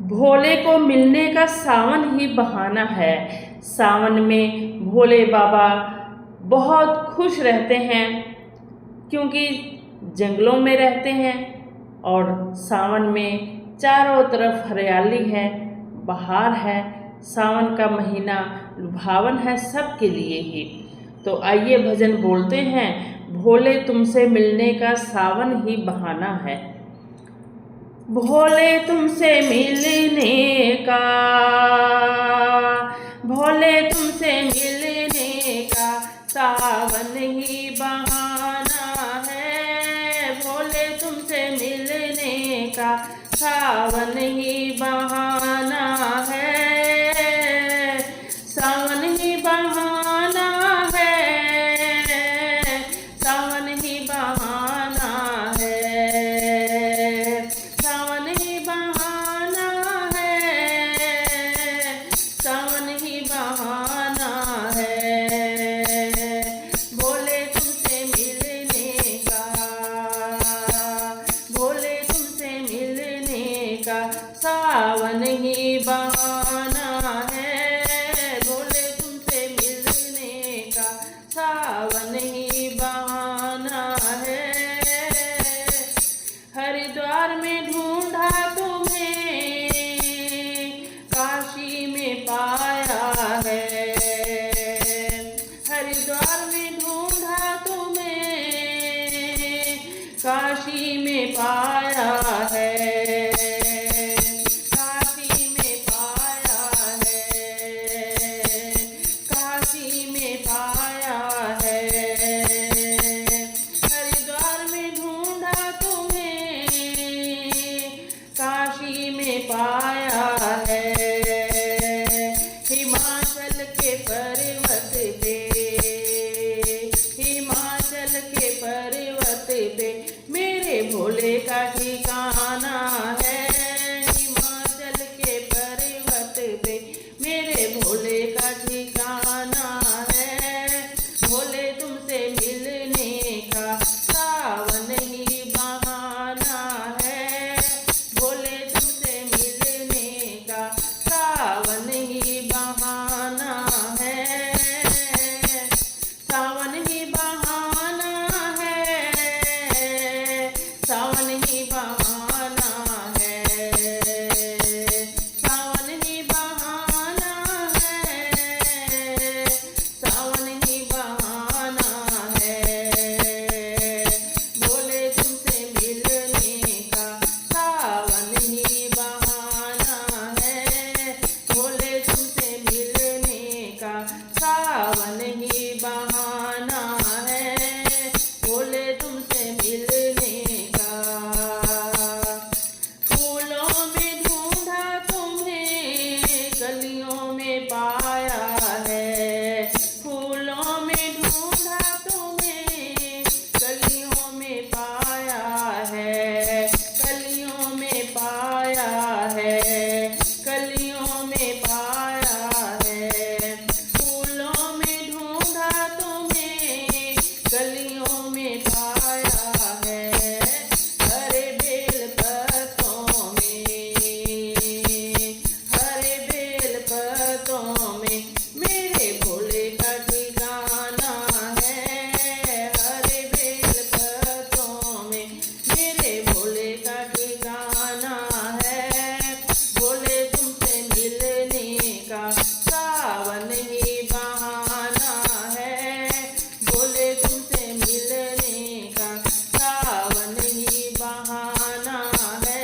भोले को मिलने का सावन ही बहाना है। सावन में भोले बाबा बहुत खुश रहते हैं क्योंकि जंगलों में रहते हैं और सावन में चारों तरफ हरियाली है, बहार है। सावन का महीना लुभावन है सबके लिए ही। तो आइए भजन बोलते हैं, भोले तुमसे मिलने का सावन ही बहाना है। भोले तुमसे मिलने का, भोले तुमसे मिलने का सावन ही बहाना है। भोले तुमसे मिलने का सावन ही बहाना है। सावन ही बहाना है, सावन ही बहाना है, सावन ही बहाना है, सावन ही बहाना है। भोले तुमसे मिलने का, भोले तुमसे मिलने का सावन ही बहाना है। भोले तुमसे मिलने का सावन ही बहाना है। हरिद्वार में ढूंढा तुम्हें, काशी में पाया है। हरिद्वार में ढूंढा तुम्हें, काशी में पाया है। काशी में पाया है, काशी में पाया है। हरिद्वार में ढूंढा तुम्हें, काशी में पाया है। हिमाचल के पर्वत पे, हिमाचल के पर्वत पे मेरे भोले का ठिकाना है। हिमाचल के पर्वत पे मेरे भोले का ठिकाना है। भोले तुमसे मिलने का सावन ही बहाना है। भोले तुमसे मिलने का सावन ही बहाना है। सावन ही बहाना है, सावन ही बहाना है, सावन ही बहाना है, सावन ही बहाना है। भोले तुमसे मिलने का सावन ही बहाना है। भोले तुमसे मिलने का सावन ही बहाना है। भोले तुमसे मिलने का। फूलों में ढूंढा तुम्हें, कलियों में पाया है। फूलों में ढूंढा तुम्हें, कलियों में पाया है। कलियों में पाया है, कलियों में पाया है। फूलों में ढूंढा तुम्हें, कलियों में पाया है। हरे बेल पत्तों में, हरे बेल पत्तों में मेरे भोले का ठिकाना है। हरे बेल पत्तों में मेरे भोले का ठिकाना है। भोले तुमसे मिलने का सावन ही बहाना है। भोले तुमसे मिलने का सावन ही बहाना है।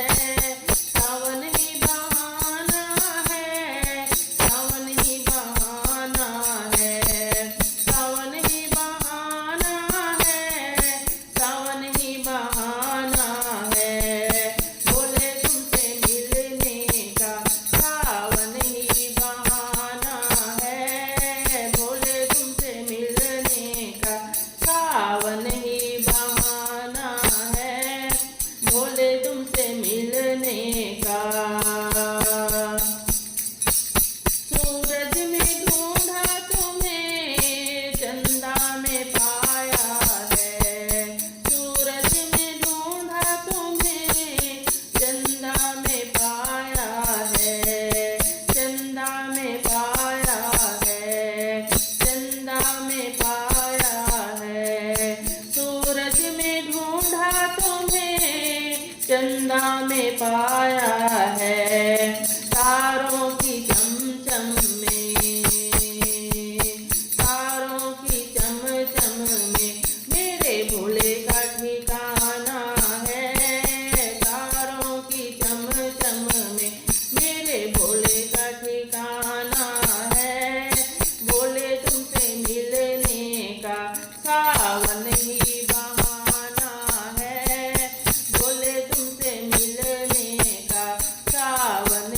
सावन ही बहाना है, सावन ही बहाना है, सावन ही बहाना है, सावन ही बहाना है। भोले तुमसे मिलने का सावन ही बहाना है। भोले तुमसे मिलने का सावन ही बहाना है। भोले तुमसे मिलने का। सूरज में ढूंढा तुम्हें, चंदा में पाया है। सूरज में ढूंढा तुम्हें, चंदा में पाया है। सपना में पाया है, तारों की चमचम में, तारों की चमचम में मेरे भोले का ठिकाना है, तारों की चमचम में मेरे भोले का ठिकाना है। भोले तुमसे मिलने का सावन ही बहाना है, भोले तुमसे मिलने का सावन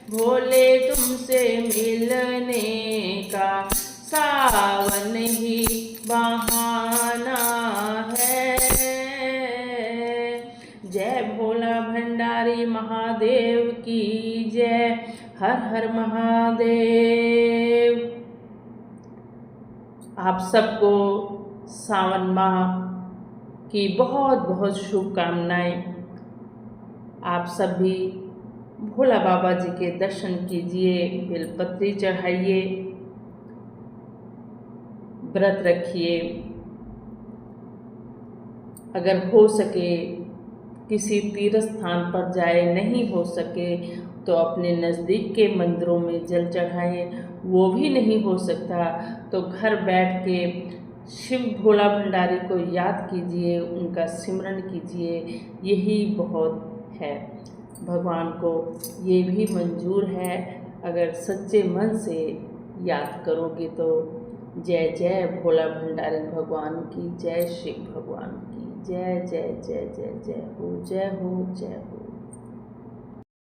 भोले तुमसे मिलने का सावन ही बहाना है। जय भोला भंडारी महादेव की जय। हर हर महादेव। आप सबको सावन माह की बहुत बहुत शुभकामनाएं। आप सब भी भोला बाबा जी के दर्शन कीजिए, बेलपत्री चढ़ाइए, व्रत रखिए। अगर हो सके किसी तीर्थ स्थान पर जाए, नहीं हो सके तो अपने नज़दीक के मंदिरों में जल चढ़ाएं। वो भी नहीं हो सकता तो घर बैठ के शिव भोला भंडारी को याद कीजिए, उनका सिमरन कीजिए, यही बहुत है। भगवान को ये भी मंजूर है अगर सच्चे मन से याद करोगे तो। जय जय भोला भंडारी भगवान की जय, शिव भगवान की जय। जय जय जय जय हो, जय हो, जय हो।